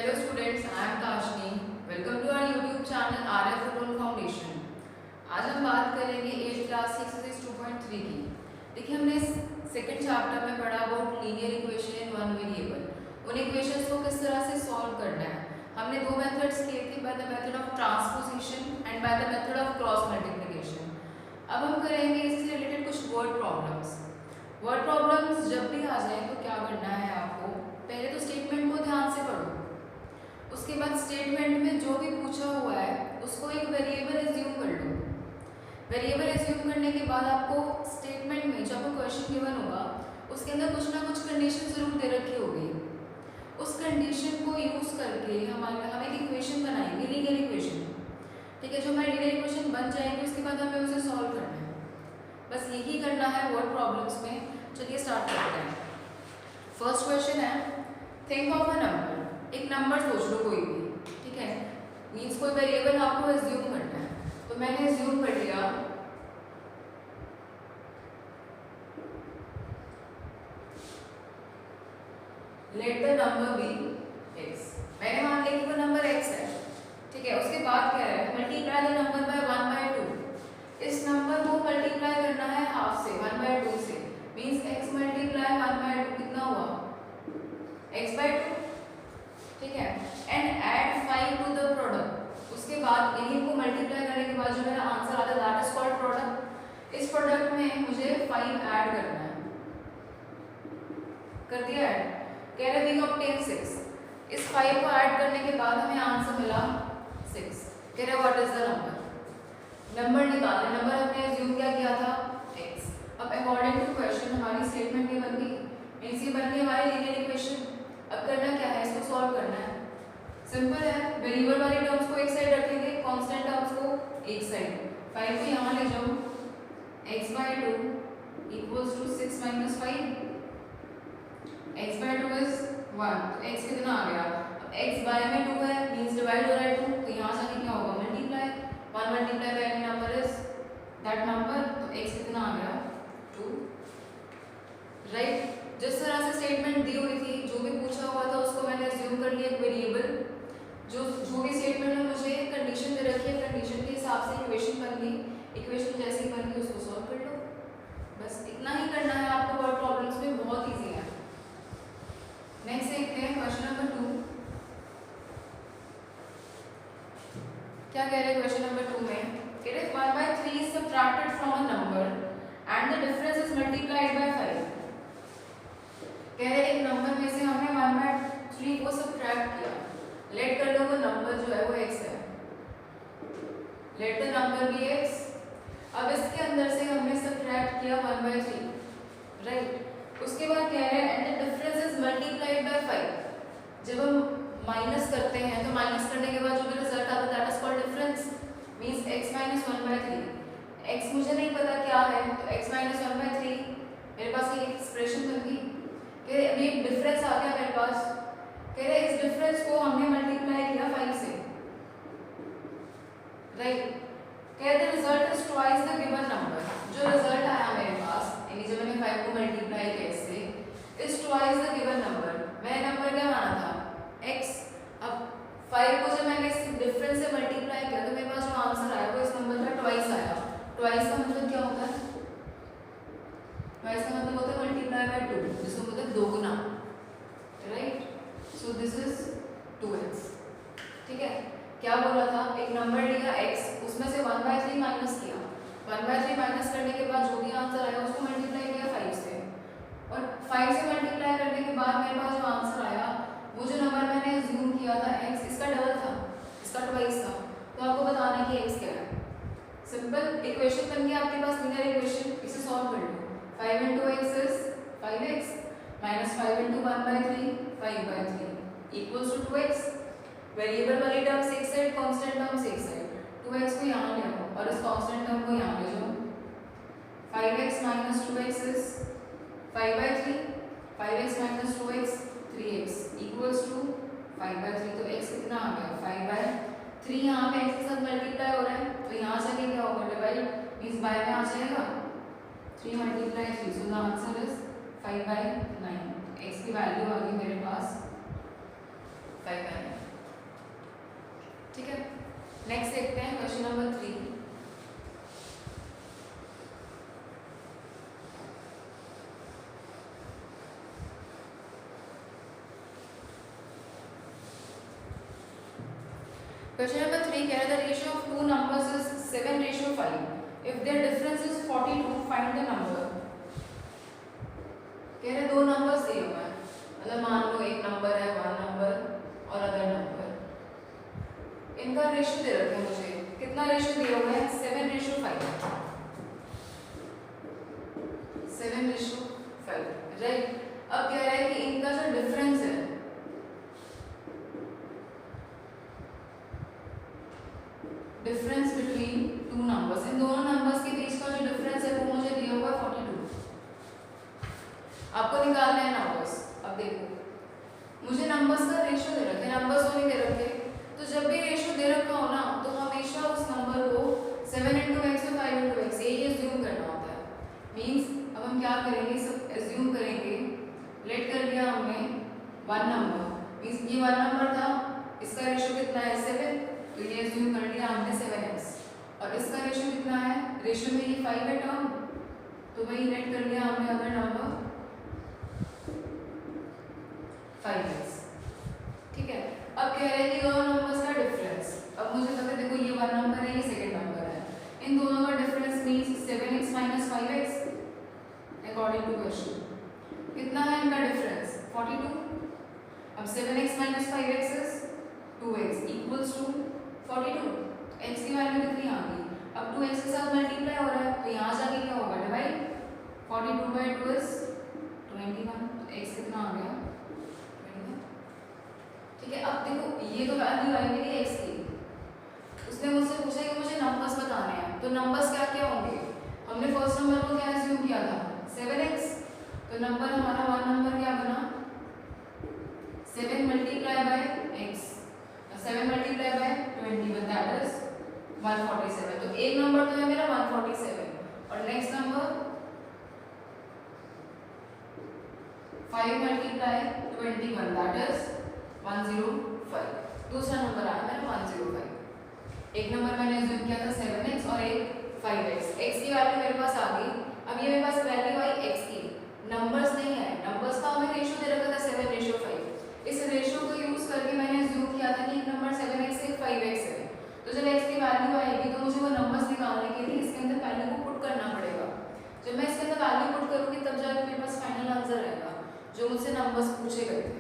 Hello students, I am Kashni. Welcome to our YouTube channel RF Football Foundation. आज हम बात करेंगे 8th class की एक्सरसाइज 2.3 की। देखिए हमने सेकंड चैप्टर में पढ़ा about linear equation in one variable. उन इक्वेशंस को किस तरह से सॉल्व करना है। हमने दो मेथड्स किए थे, by the method of transposition and by the method of cross multiplication. अब हम करेंगे इससे रिलेटेड कुछ वर्ड प्रॉब्लम्स। वर्ड प्रॉब्लम्स जब भी आ जाए तो क्या करना है आपको, पहले तो स्टेटमेंट को ध्यान से पढ़ो, उसके बाद स्टेटमेंट में जो भी पूछा हुआ है उसको एक वेरिएबल एज्यूम कर लो। वेरिएबल एज्यूम करने के बाद आपको स्टेटमेंट में जो आपको क्वेश्चन गिवन होगा उसके अंदर कुछ ना कुछ कंडीशन जरूर दे रखी होगी। उस कंडीशन को यूज करके हम एक इक्वेशन बनाएंगे, लीनियर इक्वेशन। ठीक है, जो हमारी लीनियर इक्वेशन बन जाएगी उसके बाद हमें उसे सॉल्व करना है। बस यही करना है वर्ड प्रॉब्लम्स में। चलिए स्टार्ट करते हैं। फर्स्ट क्वेश्चन है, थिंक ऑफ अ नंबर। एक नंबर सोच लो कोई भी, ठीक है, मीन्स कोई वेरिएबल आपको एज्यूम करना है। तो मैंने एज्यूम कर लिया let the number be x। मैंने मान लिया कि वो नंबर x है, ठीक है। उसके बाद क्या है, मल्टीप्लाई द नंबर बाय 1/2। इस नंबर को मल्टीप्लाई करना है हाफ से, 1/2 से, मीन्स x मल्टीप्लाई 1/2 कितना हुआ, x/2, ठीक है। And add 5 to the product. उसके बाद इन्हीं को मल्टीप्लाई करने के बाद जो मेरा आंसर आता है दैट इज कॉल्ड प्रोडक्ट। इस प्रोडक्ट में मुझे 5 ऐड करना है, कर दिया ऐड। कह रहे वी ऑब्टेन 6। इस 5 को ऐड करने के बाद हमें आंसर मिला 6। कह रहे what is the number, number निकालना। नंबर हमने एज्यूम किया था x। अब अकॉर्डिंग टू क्वेश्चन हमारी स्टेटमेंट ये बन गई, मींस ये बन गई हमारी लीनियर इक्वेशन। अब करना क्या है, इसको सॉल्व करना है। सिंपल है, वेरिएबल वाले टर्म्स को एक साइड रखेंगे, कांस्टेंट टर्म्स को एक साइड। 5 को यहाँ ले जाओ, x/2 equals to 6 - 5। x/2 is 1, तो x कितना आ गया। अब x बाय में 2 है, मींस डिवाइड हो रहा है 2, तो यहाँ जाके क्या होगा, multiply. 1 multiply by any number is that number, तो x कितना आ गया 2, राइट। जिस तरह से स्टेटमेंट दी हुई थी, जो भी पूछा हुआ था उसको मैंने एज्यूम कर लिया एक वेरिएबल। जो भी स्टेटमेंट में मुझे कंडीशन दे रखी है, कंडीशन के हिसाब से इक्वेशन बन गई। इक्वेशन जैसे ही बन गई उसको सॉल्व कर लो। बस इतना ही करना है आपको वर्ड प्रॉब्लम्स में, बहुत ईजी है। नेक्स्ट देखते हैं क्वेश्चन नंबर 2। क्या कह रहे हैं क्वेश्चन नंबर 2 में, कह रहे 1/3 is subtracted from a number and the difference is multiplied by 5। कह रहे एक नंबर में से हमने 1/3 को सब्ट्रैक्ट किया। लेट कर लो वो नंबर जो है वो x है, let the number be x। अब इसके अंदर से हमने सब्ट्रैक्ट किया 1/3, राइट। उसके बाद कह रहे हैं and the difference is multiplied by 5। जब हम माइनस करते हैं तो माइनस करने के बाद जो भी रिजल्ट आता है that is called difference, means x - 1/3। x मुझे नहीं पता क्या है, तो x - 1/3 मेरे पास ये एक्सप्रेशन बन गई। कह रहे अभी एक डिफरेंस आ गया मेरे पास। कह रहे इस डिफरेंस को हमने मल्टीप्लाई किया 5 से, राइट। कह रहे result is twice the given number. जो रिजल्ट आया मेरे पास, यानी जब मैंने 5 को मल्टीप्लाई किया इससे, is twice the given number. मैंने नंबर क्या माना था, x। अब 5 को जब मैंने इस डिफरेंस से मल्टीप्लाई किया तो मेरे पास जो आंसर आया वो इस नंबर का ट्वाइस आया। ट्वाइस का मतलब क्या होता है, ट्वाइस का मतलब होता है मल्टीप्लाई बाय 2, जिसको बोलते हैं दोगुना, right. So this is 2x, ठीक है। क्या बोला था, एक नंबर लिया x, उसमें से 1/3 माइनस किया। 1/3 माइनस करने के बाद जो भी आंसर आया उसको मल्टीप्लाई किया 5 से, और 5 से मल्टीप्लाई करने के बाद मेरे पास जो आंसर आया वो जो नंबर मैंने एज्यूम किया था x, इसका डबल था, इसका ट्वाइस था। तो आपको बताना है कि x क्या है। सिंपल इक्वेशन बन गई आपके पास, लीनियर इक्वेशन। इसे सॉल्व कर लो। 5 into x is 5x minus 5 into 1/3 5/3 equals to 2x। Variable वाली टर्म्स एक साइड, कांस्टेंट टर्म्स एक साइड। 2x को यहाँ ले आओ और इस कांस्टेंट टर्म को यहाँ ले जाओ। 5x minus 2x is 5/3, 5x minus 2x 3x equals to 5/3। तो x कितना आ गया 5/3। यहाँ पे x के साथ मल्टीप्लाई हो रहा है तो यहाँ से क्या होगा, डिवाइड, मींस बाय में आ जाएगा 3 × 3, so the answer is 5/9। x की वैल्यू आ गई मेरे पास 5 मैंने, ठीक है। नेक्स्ट देखते हैं क्वेश्चन नंबर 3। क्वेश्चन नंबर 3 कह रहा है the ratio of two numbers is 7:5 if their difference is 42 find the number. कह रहे दो नंबर्स दिए हुए हैं, मतलब मान लो एक नंबर है 1 नंबर और अदर नंबर, इनका रेशियो दे रखे हैं मुझे। कितना रेशियो दिया हुआ है? 7:5, 7:5, राइट। अब कह रहा है कि इनका जो डिफरेंस है, डिफरेंस बिटवीन टू नंबर्स, इन दोनों नंबर्स के बीच का जो डिफरेंस है वो मुझे दिया हुआ है 42। आपको निकालना है नंबर्स। अब देखो मुझे नंबर्स का रेशियो दे रखे, नंबर्स तो नहीं दे रखे, तो जब भी रेशियो दे रखा हो ना तो हमेशा उस नंबर को 7 × x और 5 × x यही एज्यूम करना होता है। मींस अब हम क्या करेंगे, सब एज्यूम करेंगे। लेट कर लिया हमने 1 नंबर, मींस ये 1 नंबर था, इसका रेशियो कितना है 7, तो ये एज्यूम कर लिया हमने 7x। और इसका रेशियो कितना है, रेशियो में ये 5 है टर्म, तो वही लेट कर लिया हमने अदर नंबर 5x, ठीक है। अब कह रहे हैं कि दोनों नंबर्स का डिफरेंस, अब मुझे पता है देखो ये 1 नंबर है, ये सेकंड नंबर है, इन दोनों का difference means 7x - 5x according to question. कितना है इनका डिफरेंस 42। अब 7x - 5x is 2x equals to 42। x की वैल्यू कितनी आ गई, अब 2x के साथ मल्टीप्लाई हो रहा है तो यहाँ जाके क्या होगा डिवाइड, 42/2 इज 21, तो x कितना आ गया 21, ठीक है। अब देखो ये तो वैल्यू आई मेरी x की, उसने मुझसे पूछा कि मुझे नंबर्स बताने हैं, तो नंबर्स क्या क्या होंगे। हमने फर्स्ट नंबर को क्या एज्यूम किया था 7x, तो नंबर हमारा 1 नंबर क्या बना 7 × x, 7 × 21 दैट इज 147। तो एक नंबर तो है मेरा 147 और नेक्स्ट नंबर 5 × 21 दैट इज 105। दूसरा नंबर आया मेरा 105। एक नंबर मैंने एज्यूम किया था 7x और एक 5x, x की वैल्यू मेरे पास आ गई। अब ये मेरे पास वैल्यू आई x की, नंबर्स नहीं है, नंबर्स का हमें रेशियो दे रखा था 7:5। इस रेशियो को यूज करके मैंने एज्यूम किया था कि एक नंबर 7x एक 5x है, तो जब x की वैल्यू आएगी तो मुझे वो नंबर्स निकालने के लिए इसके अंदर वैल्यू को पुट करना पड़ेगा। जब मैं इसके अंदर वैल्यू पुट करूँगी तब जाके मेरे पास फाइनल आंसर रहेगा जो मुझसे नंबर्स पूछे गए थे,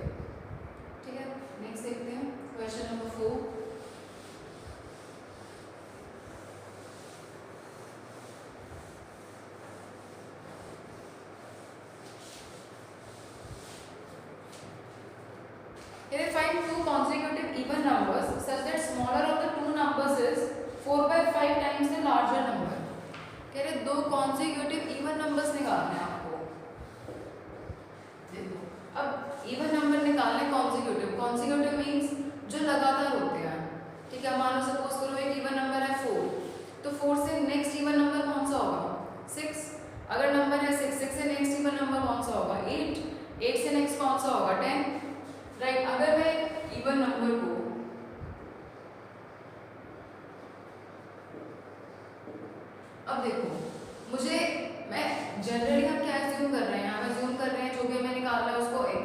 ठीक है। नेक्स्ट देखते हैं question number 4। Here we find two consecutive even numbers such that smaller of the two numbers is 4/5 times the larger number। कह रहे दो consecutive even numbers निकालने हैं आपको। देखो अब even number निकालने consecutive, consecutive means जो लगातार होते हैं, ठीक है। मान लो सपोज करो एक even number है 4, तो 4 से नेक्स्ट even number कौन सा होगा 6। अगर नंबर है 6, 6 से नेक्स्ट even number कौन सा होगा 8, 8 से नेक्स्ट कौन सा होगा 10, राइट। अगर मैं इवन नंबर को अब देखो मुझे, मैं जनरली हम क्या एज्यूम कर रहे हैं, हम एज्यूम कर रहे हैं जो भी हमें निकालना है उसको x,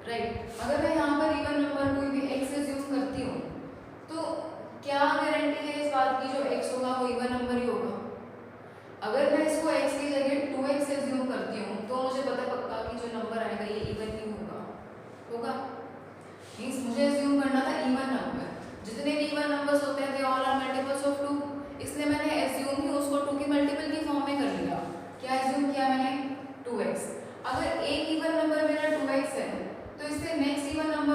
राइट। अगर मैं यहाँ पर इवन नंबर कोई भी x एज्यूम करती हूँ तो क्या गारंटी है इस बात की जो x होगा वो इवन नंबर ही होगा। अगर मैं इसको x की जगह 2x एज्यूम करती हूँ तो मुझे पता पक्का कि जो नंबर आएगा ये इवन ही होगा। मींस मुझे एज्यूम करना था इवन नंबर, जितने भी इवन नंबर्स होते हैं they all are multiples of 2, इसलिए मैंने एज्यूम ही उसको 2 की मल्टीपल की फॉर्म में कर लिया। क्या एज्यूम किया मैंने 2x। अगर एक इवन नंबर मेरा 2x है तो इससे next even number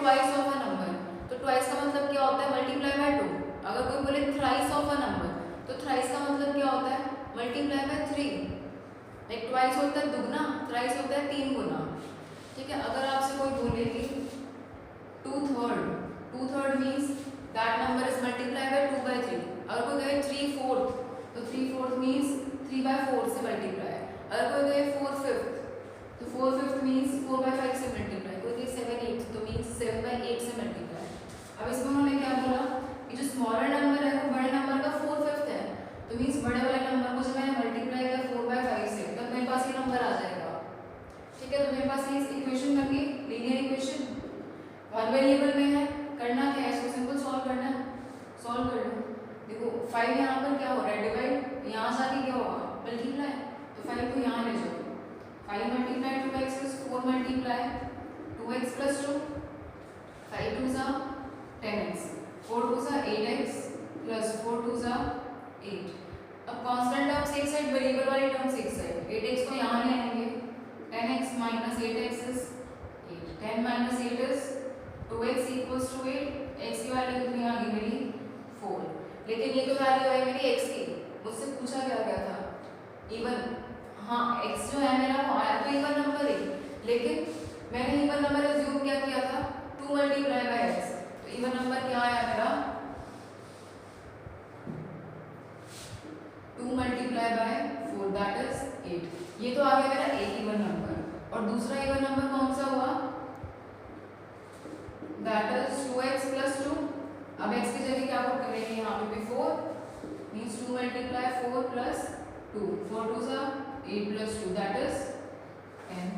twice of a number, तो ट्वाइस का मतलब क्या होता है? Multiply by 2। अगर कोई बोले थ्राइस ऑफ अ नंबर, तो थ्राइस का मतलब क्या होता है? Multiply by 3। लाइक ट्वाइस होता है दुगना, थ्राइस होता है 3 गुना। ठीक है, अगर आपसे कोई बोले कि 2/3 means that number is multiply by 2/3। अगर कोई कहे 3/4, तो 3/4 मीन्स 3/4 से मल्टीप्लाई। अगर कोई कहे 4/5, तो 4/5 मीन्स 4/5 से मल्टीप्लाई। कोई कहे 7/8, तो मीन्स 7/8 से मल्टीप्लाई। अब इसमें उन्होंने क्या बोला कि जो स्मॉलर नंबर है वो बड़े नंबर का 4/5 है, तो मीन्स बड़े वाले नंबर को जब मैंने मल्टीप्लाई किया 4/5 से, तब मेरे पास ये नंबर आ जाएगा। ठीक है, तो मेरे पास ये इक्वेशन बन गई, लीनियर इक्वेशन। वन वेरिएबल में है, करना क्या है? इसको सिंपल सॉल्व करना है, सॉल्व कर लो। देखो 5 यहाँ पर क्या हो रहा है? डिवाइड, यहाँ जाके क्या होगा? मल्टीप्लाई। तो 5 को यहाँ ले जाओ, 5 multiply 2x is 4 multiply 2x plus 2, 5 2 जा 10x, 4 2 जा 8x प्लस 4 2 जा 8। अब कांस्टेंट टर्म्स एक साइड, वेरिएबल वाली टर्म्स एक साइड। 8x को यहाँ ले आएंगे, 10x minus 8x is 8, 10 minus 8 is 2x equals to 8। x की वैल्यू कितनी आ गई मेरी? 4। लेकिन ये तो वैल्यू है मेरी x की, मुझसे पूछा क्या गया था? इवन। हाँ, x जो है मेरा वो आया तो इवन नंबर है, लेकिन मैंने इवन नंबर अज्यूम क्या किया था? 2 मल्टीप्लाई बाय x। तो इवन नंबर क्या आया मेरा? 2 मल्टीप्लाई बाय 4 दैट इज 8। ये तो आ गया मेरा एक इवन नंबर। और दूसरा इवन नंबर कौन सा हुआ? That is 2x plus 2। अब x की जगह क्या पुट करेंगे? यहाँ पे भी 4 मीन्स 2 मल्टीप्लाई 4 प्लस 2, 4 2 जा 8 प्लस 2 दैट इज 10।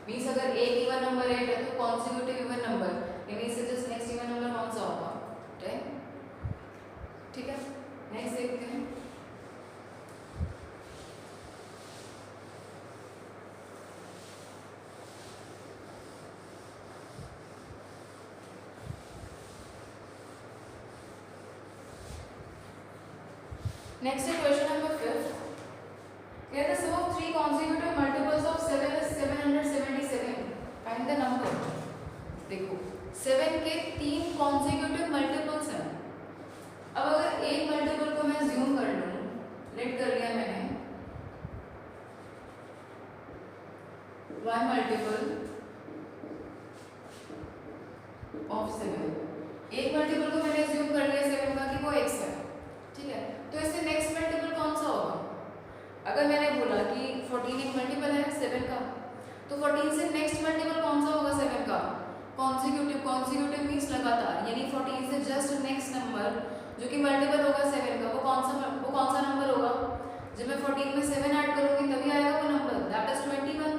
मीन्स अगर एक इवन नंबर 8 है तो कॉन्सिक्यूटिव इवन नंबर, यानी इससे जस्ट नेक्स्ट इवन नंबर कौन सा होगा? 10। ठीक है, नेक्स्ट देखते हैं। Next is question number 5. Here the sum of 3 consecutive multiples of 7 is 777. Find the number. देखो 7 के 3 consecutive multiples हैं। अब अगर एक मल्टीपल को मैं ज्यूम कर लूँ, लेट कर लिया मैंने 1 multiple of 7। एक मल्टीपल को मैंने ज्यूम कर लिया 7 का कि वो x है। ठीक है, तो इससे नेक्स्ट मल्टीपल कौन सा होगा? अगर मैंने बोला कि 14 एक मल्टीपल है 7 का, तो 14 से नेक्स्ट मल्टीपल कौन सा होगा 7 का? कॉन्सिक्यूटिव। कॉन्सिक्यूटिव मीन्स लगातार, यानी 14 से जस्ट नेक्स्ट नंबर जो कि मल्टीपल होगा 7 का, वो कौन सा नंबर होगा? जब मैं 14 में 7 ऐड करूंगी तभी आएगा वो नंबर, दैट इज 21।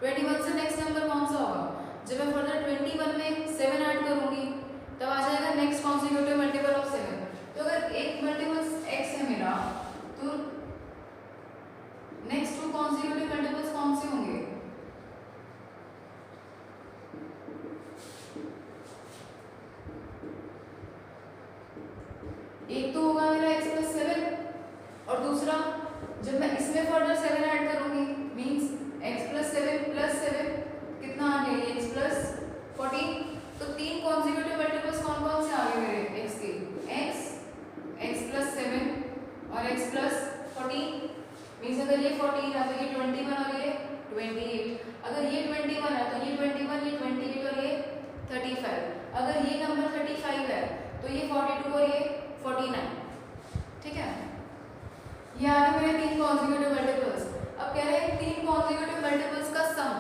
21 से नेक्स्ट नंबर कौन सा होगा? जब मैं फर्दर 21 में 7 ऐड करूंगी तब आ जाएगा नेक्स्ट कॉन्सिक्यूटिव मल्टीपल ऑफ 7। तो अगर एक मल्टीपल x है मेरा, तो नेक्स्ट 2 कॉन्सिक्यूटिव मल्टीपल्स कौन से होंगे? एक तो होगा मेरा x प्लस 7, और दूसरा जब मैं इसमें फर्दर 7 ऐड करूंगी मींस x प्लस 7 प्लस 7 कितना आ गया? x plus 14। तो 3 कॉन्सिक्यूटिव मल्टीपल्स कौन कौन से आ गए मेरे x के? x प्लस 7 और x प्लस 14। मीन्स अगर ये 14 है तो ये 21 और ये 28। अगर ये 21 है तो ये 21, ये 28 और ये 35। अगर ये नंबर 35 है तो ये 42 और ये 49। ठीक है, ये आ गए मेरे 3 कॉन्सिक्यूटिव मल्टीपल्स। अब कह रहे हैं 3 कॉन्सिक्यूटिव मल्टीपल्स का सम।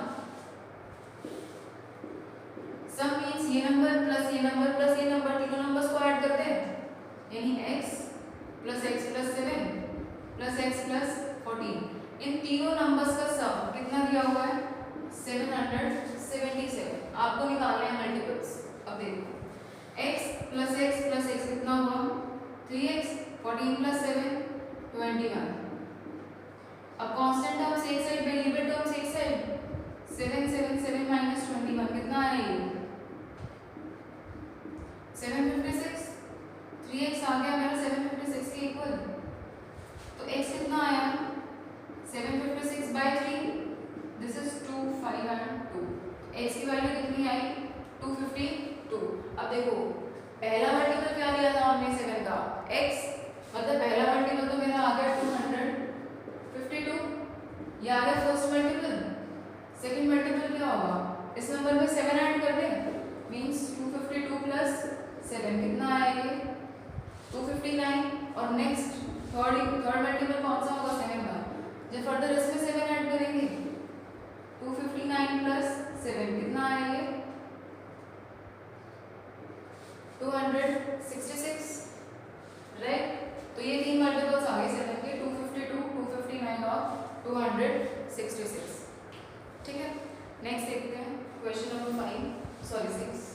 सम मीन्स ये नंबर प्लस ये नंबर प्लस ये नंबर, तीनों नंबर्स को ऐड करते हैं, यानी x plus 7 plus x plus 14। इन तीनों नंबर्स का सम कितना दिया हुआ है? 777। आपको निकालना है मल्टीपल्स। अब देखो x प्लस x कितना हुआ? 3x, 14 plus 7 21। अब कांस्टेंट टर्म्स एक साइड, वेरिएबल टर्म्स एक साइड, 7 माइनस 21 कितना आया? ये 756। 3x आ गया मेरा 756 के इक्वल। तो x कितना आया? 756 by 3, this is 2, 5 and 2। x की वैल्यू कितनी आई? 252। अब देखो पहला मल्टीपल क्या लिया था हमने 7 का x, मतलब पहला मल्टीपल तो मेरा आ गया 252, ये आ गया फर्स्ट मल्टीपल। सेकंड मल्टीपल क्या होगा, इस नंबर में 7 ऐड कर दें, मींस 252 प्लस 7 कितना आया ये 259। और नेक्स्ट थर्ड मल्टीपल कौन सा होगा 7 का, जब फर्दर इसमें 7 ऐड करेंगे 259 प्लस 7 कितना आया ये 266, राइट। तो ये तीन मल्टीपल्स आ गए 7 के, 252, 259 और 266। ठीक है, नेक्स्ट देखते हैं question number 5 sorry 6।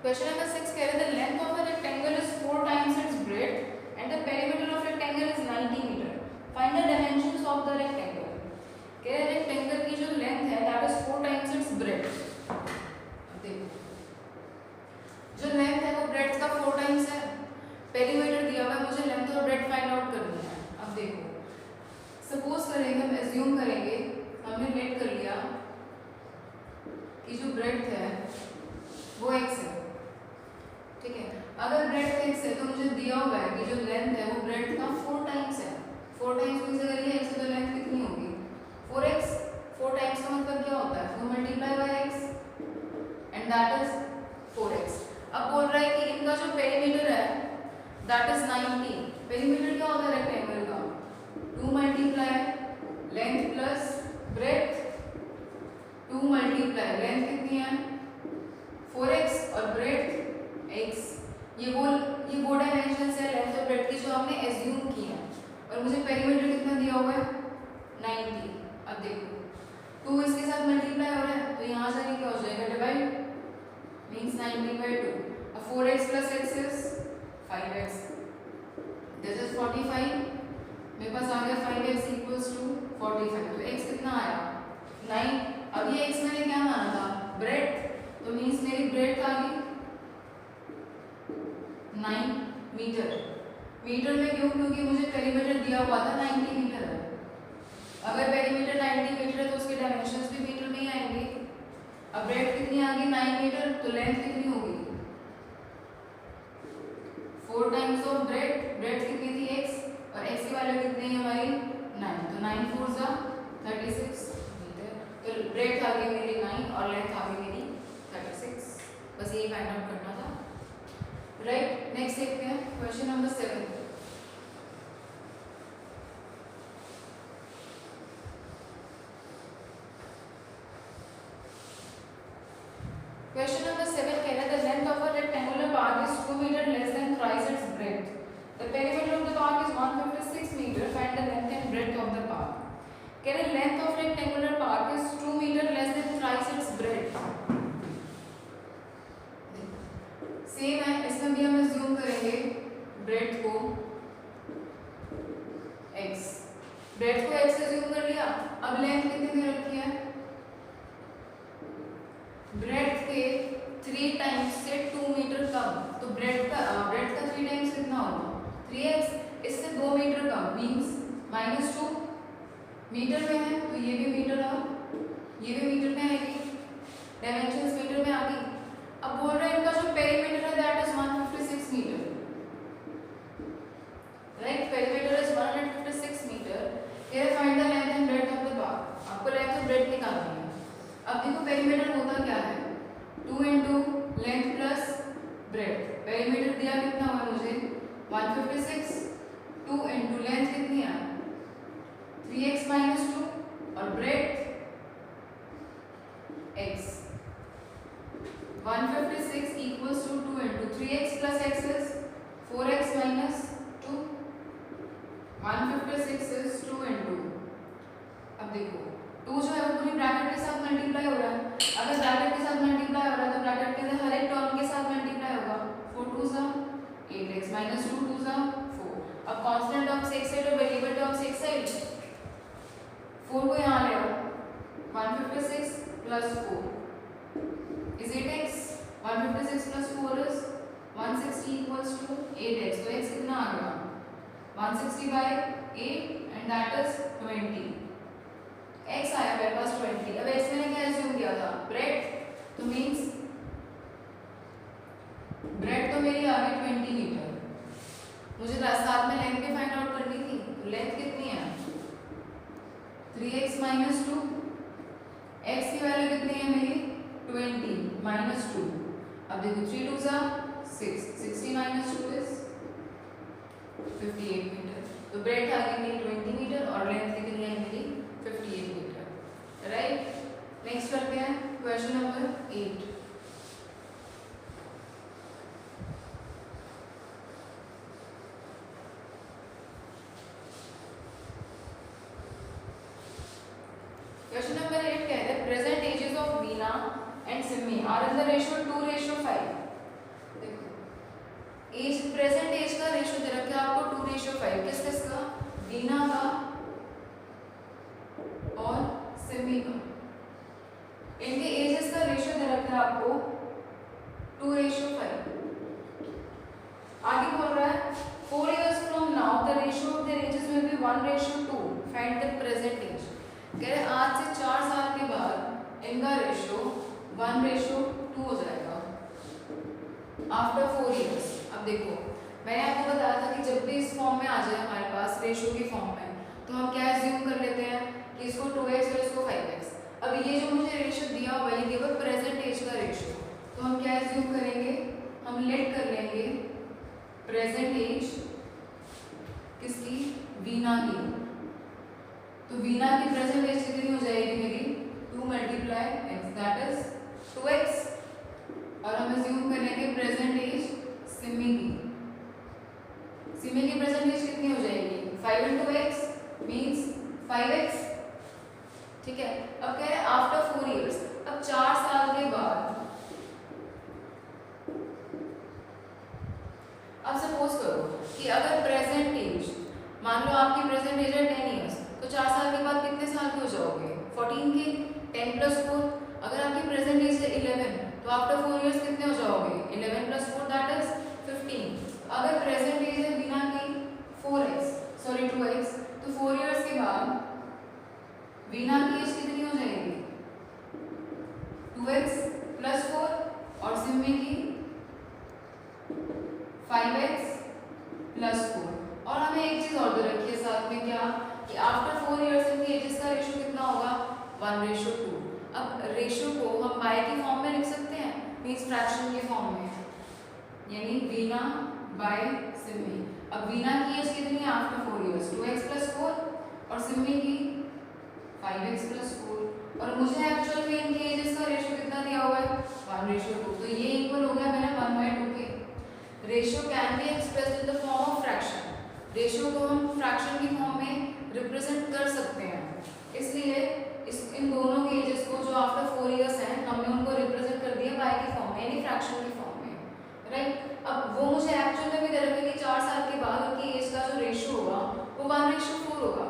Question number 6 कह रहे the length of a rectangle is 4 times its breadth and the perimeter of rectangle is 90 meter. Find the dimensions of the rectangle. कह रहे rectangle की जो length है that is 4 times its breadth. देखो जो length है वो breadth का 4 times है, perimeter दिया हुआ है, मुझे length और breadth find out करनी है। अब देखो suppose करेंगे, हम assume करेंगे, हमने let कर लिया कि जो breadth है वो x है, ठीक है। अगर ब्रेड्थ x है तो मुझे दिया हुआ है कि जो लेंथ है वो ब्रेड्थ का 4 टाइम्स है। 4 टाइम्स को इसे करिए x तो लेंथ कितनी होगी 4x। 4 टाइम्स का मतलब क्या होता है 4 multiply by x and that is 4x। अब बोल रहा है कि इनका जो पेरीमीटर है दैट इज 90। पेरीमीटर क्या होता है रेक्टेंगल का 2 multiply length plus breadth, 2 multiply length कितनी है 4x और ब्रेड्थ x। ये वो डायमेंशन है लेंथ और ब्रेड्थ की जो हमने एज्यूम की है, और मुझे पेरीमीटर कितना दिया हुआ है 90। अब देखो 2 इसके साथ मल्टीप्लाई हो रहा है तो यहाँ से क्या हो जाएगा डिवाइड, मींस 90/2। अब 4x plus x is 5x, this is 45। मेरे पास आ गया 5x इक्वल्स टू 45। तो x कितना आया 9। अब ये x मैंने क्या माना था ब्रेड्थ, तो मींस मेरी ब्रेड्थ आ गई 9 मीटर। मीटर में क्यों, क्योंकि मुझे पेरीमीटर दिया हुआ था 90 मीटर है। अगर पेरीमीटर 90 मीटर है तो उसके डायमेंशंस भी मीटर में ही आएंगे। अब ब्रेड्थ कितनी आ गई 9 मीटर, तो लेंथ कितनी होगी 4 टाइम्स ऑफ ब्रेड्थ कितनी थी x और x की वैल्यू कितनी है हमारी 9, तो 9 4 जा 36 मीटर। तो ब्रेड्थ आ गई मेरी 9 और लेंथ आ गई मेरी 36। बस यही फाइंड आउट करना था, राइट। नेक्स्ट देखते हैं क्वेश्चन नंबर 7। Question number 7 कह रहा है the length of a rectangular park is 2 meter less than thrice its breadth. The perimeter of the park is 156 meter. Find the length and breadth of the park. कह रहे length of rectangular park is 2 meter less than thrice its breadth. Same है, इसमें भी हम assume करेंगे breadth को x, breadth को x assume कर लिया। अब length कितनी दे रखी है ब्रेड्थ के 3 टाइम्स से 2 मीटर कम, तो ब्रेड्थ का 3 टाइम्स कितना होगा 3x, इससे 2 मीटर कम मींस -2 मीटर में है, तो ये भी मीटर है, ये भी मीटर में आएगी, डायमेंशंस मीटर में आ गई। अब बोल रहे हैं इनका जो पेरीमीटर है that is 156 metre, right. Perimeter is 156 metre. Here find the length and breadth of the park. आपको लेंथ और ब्रेड्थ निकालनी है। अब देखो पेरीमीटर होता क्या है 2 into length plus breadth. Perimeter दिया कितना हुआ मुझे 156, 2 इंटू लेंथ कितनी है 3x - 2 और breadth x। 156 equals to 2 into 3x plus x is 4x - 2। 156 is 2 into, अब देखो 2 जो है वो पूरी ब्रैकेट के साथ मल्टीप्लाई हो रहा है। अगर ब्रैकेट के साथ मल्टीप्लाई हो रहा है तो ब्रैकेट के अंदर हर एक टर्म के साथ मल्टीप्लाई होगा। 4 2 जा 8x - 2 2 जा 4। अब कांस्टेंट टर्म्स एक साइड और वेरिएबल टर्म्स एक साइड, 4 को यहाँ ले आओ 156 plus 4 is 8x, 156 plus 4 is 160 equals to 8x. तो x कितना आ गया 160 by 8 and that is 20. x आया मेरे पास 20. अब x मैंने क्या assume किया था breadth, तो means breadth तो मेरी आ गई 20 मीटर. मुझे साथ में लेंथ भी फाइंड आउट करनी थी. लेंथ कितनी है 3x minus 2. x की वैल्यू कितनी है मेरी 20 minus 2. अब देखो 3 2 जा 6. 60 minus 2 is 58 मीटर. तो ब्रेड्थ आ गई मेरी 20 मीटर और लेंथ कितनी है मेरी 58 मीटर. राइट. नेक्स्ट करते हैं क्वेश्चन नंबर 8. क्वेश्चन नंबर 8 कहते हैं present ages of Veena and Simi are in the ratio 2:5. देखो एज प्रेजेंट एज का रेशियो दे रखा है आपको 2:5. किस किस का वीना का और सिमी का. इनके एजेस का रेशियो दे रखा है आपको 2:5. आगे बोल रहा है 4 years from now the ratio of their ages will be 1:2. Find the present age. कह रहे आज से 4 साल के बाद इनका रेशियो 1:2 हो जाएगा आफ्टर 4 years. अब देखो मैंने आपको बताया था कि जब भी इस फॉर्म में आ जाए हमारे पास रेशियो की फॉर्म में तो हम क्या एज्यूम कर लेते हैं कि इसको 2x और इसको 5x. अब ये जो मुझे रेशियो दिया हुआ है ये दिया हुआ प्रेजेंट एज का रेशियो. तो हम क्या एज्यूम करेंगे हम लेट कर लेंगे प्रेजेंट एज किसकी वीना की. तो वीना की प्रेजेंट एज कितनी हो जाएगी मेरी 2 multiply x that is 2x. और हम अज्यूम कर लेंगे प्रेजेंट एज सिमी की. सिमी की प्रेजेंट एज कितनी हो जाएगी 5 into x मींस 5x. ठीक है. अब कह रहे हैं आफ्टर 4 years. अब 4 साल के बाद अब सपोज करो कि अगर प्रेजेंट एज मान लो आपकी प्रेजेंट एज है 10 years तो 4 साल के बाद कितने साल के हो जाओगे 14 के. 10 plus 4. अगर आपकी प्रेजेंट एज है 11 तो आफ्टर 4 years कितने हो जाओगे 11 plus 4 दैट इज 15. अगर प्रेजेंट एज है बिना की 2x तो 4 years के बाद वीना की एज कितनी हो जाएगी 2x plus 4 और सिमी की 5x plus 4. और हमें एक चीज और दे रखी है साथ में क्या कि आफ्टर 4 years इनकी एजेस का रेशियो कितना होगा 1:2. अब रेशियो को हम बाय की फॉर्म में लिख सकते हैं मींस फ्रैक्शन के फॉर्म में यानी वीना बाय सिमी. अब वीना की एज कितनी है आफ्टर 4 years 2x plus 4 और सिमी की 5x plus 4. और मुझे एक्चुअल में इनके एजेस का रेशियो कितना दिया हुआ है 1:2. तो ये इक्वल हो गया मेरा 1/2 के. Ratio can be expressed in the form of fraction. Ratio को हम फ्रैक्शन की फॉर्म में रिप्रेजेंट कर सकते हैं. इसलिए इन दोनों के एजेस को जो आफ्टर 4 years हैं हमने उनको रिप्रेजेंट कर दिया बाय की फॉर्म में यानी फ्रैक्शन की फॉर्म में. राइट. अब वो मुझे एक्चुअल में भी दे रखा है कि 4 साल के बाद उनकी एज का जो रेशियो होगा वो 1:4 होगा.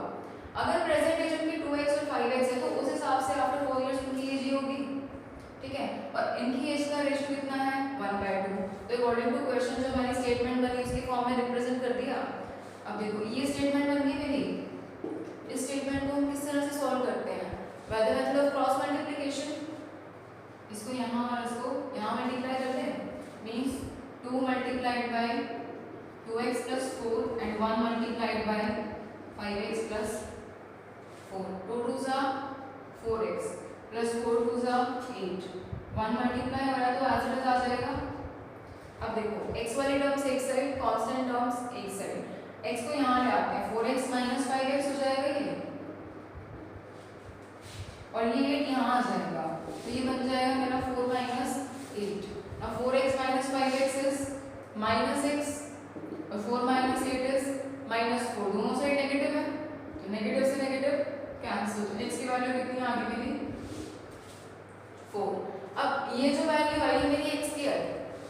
अगर प्रेजेंट एज उनकी 2x और 5x है तो उस हिसाब से आफ्टर 4 years उनकी एज ये होगी. ठीक है. और इनकी एज का रेशियो कितना है 1/2. तो अकॉर्डिंग टू क्वेश्चन जो हमारी स्टेटमेंट बनी उसकी फॉर्म में रिप्रेजेंट कर दिया. अब देखो ये स्टेटमेंट बन गई मेरी. इस स्टेटमेंट को हम किस तरह से सॉल्व करते हैं by the method of cross multiplication. इसको यहाँ और इसको यहाँ मल्टीप्लाई करते हैं means 2 multiplied by 2x plus 4 and 1 multiplied by 5x plus 4. 2 2s are 4x plus 4 2s are 8. 1 multiply हो रहा है तो एज इट इज आ जाएगा. अब देखो x वाली टर्म्स एक साइड कांस्टेंट टर्म्स एक साइड. x को यहाँ ले आते हैं 4x minus 5x हो जाएगा ये और ये 8 यहाँ आ जाएगा. तो ये बन जाएगा मेरा 4 minus 8. Now 4x minus 5x is minus x और 4 minus 8 is minus 4. दोनों साइड नेगेटिव है तो नेगेटिव से नेगेटिव कैंसिल. तो x की वैल्यू कितनी आ गई मेरी 4. अब ये जो वैल्यू आई है मेरी x की है.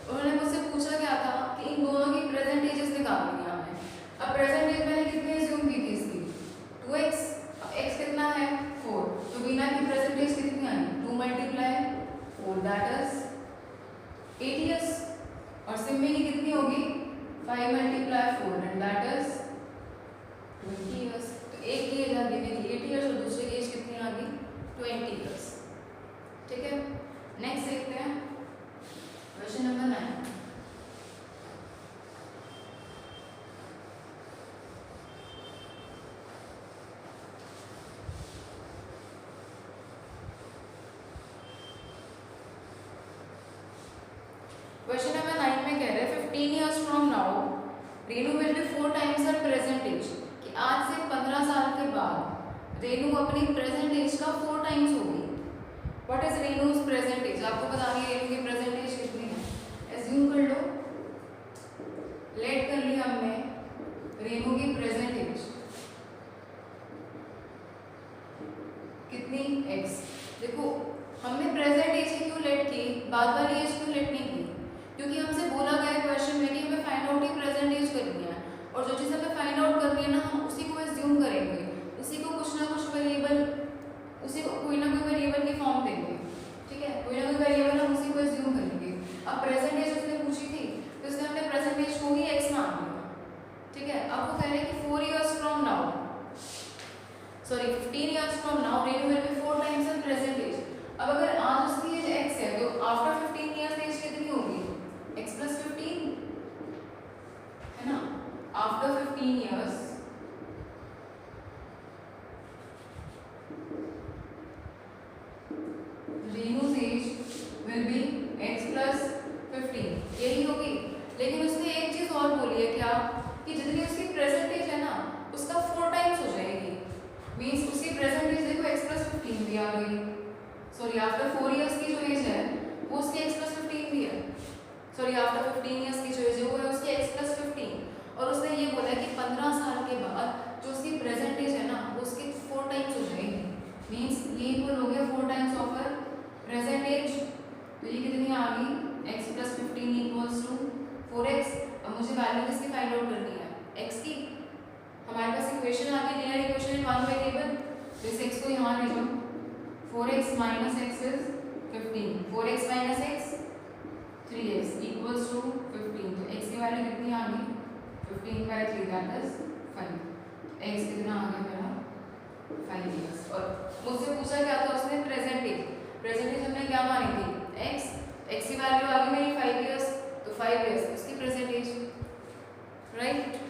उन्होंने मुझसे पूछा क्या था कि इन दोनों की प्रेजेंट एजेस निकालनी है हमें. अब प्रेजेंट एज मैंने कितनी अज्यूम की थी इसकी 2x. x कितना है 4. तो वीना की प्रेजेंट एज कितनी आई 2 multiply 4 that is question number 9 में कह रहे हैं 15 years from now Renu will be 4 times her present age, कि आज से 15 साल के बाद रेनू अपनी प्रेजेंट एज का 4 टाइम्स होगी। What is Renu's present age? आपको बतानी है रेनू की प्रेजेंट एज कितनी है। एज्यूम कर लो, लेट कर लिया हमने रेनू की प्रेजेंट एज कितनी, x। देखो हमने प्रेजेंट एज ही क्यों लेट की, बाद वाली एज क्यों लेट नहीं की? क्योंकि हमसे बोला गया क्वेश्चन में कि हमें फाइंड आउट की प्रेजेंट एज करनी है, और जो चीज़ हमें फाइंड आउट करनी है ना, हम उसी को एज्यूम करेंगे, उसी को कुछ ना कुछ वेरिएबल, उसी को कोई ना कोई वेरिएबल की फॉर्म देंगे, ठीक है, कोई ना कोई वेरिएबल हम उसी को एज्यूम करेंगे। अब प्रेजेंट एज उसने पूछी थी तो इसने हमने प्रेजेंट एज को ही x मान लिया, ठीक है। अब वो कह रहे हैं कि 4 years from now, sorry 15 years from now Renu will be 4 times her present age। अब अगर आज उसकी एज x है तो आफ्टर 15 years एज कितनी होगी, x plus 15, है ना। After 15 years Renu's age will be x plus 15, यही होगी। लेकिन उसने एक चीज और बोली है क्या, कि जितनी उसकी प्रेजेंट एज है ना उसका 4 टाइम्स हो जाएगी। मीन्स उसकी प्रेजेंट एज देखो x plus 15 भी आ गई, सॉरी आफ्टर 4 years की जो एज है वो उसकी x plus 15 भी है, सॉरी आफ्टर 15 years की जो एज है वो है उसकी x plus 15। और उसने ये बोला कि 15 साल के बाद जो उसकी प्रेजेंट एज है ना वो उसकी 4 टाइम्स हो जाएगी। मीन्स ये इक्वल हो गया 4 times of her present age, तो ये कितनी आ गई, x plus 15 equals to 4x। अब मुझे वैल्यू किसकी फाइंड आउट करनी है, x की। हमारे पास इक्वेशन आ गई, linear equation in one variable, तो इस x को यहाँ ले जाओ, 4x minus x is 15, 4x minus x 3x equals to 15। तो x की वैल्यू कितनी आ गई, 15/3 दैट इज 5। x कितना आ गया मेरा, 5 years। और मुझसे पूछा क्या था उसने, प्रेजेंट एज। प्रेजेंट एज हमने क्या मानी थी, x। x की वैल्यू आ गई मेरी 5 years, तो 5 years उसकी प्रेजेंट एज, राइट।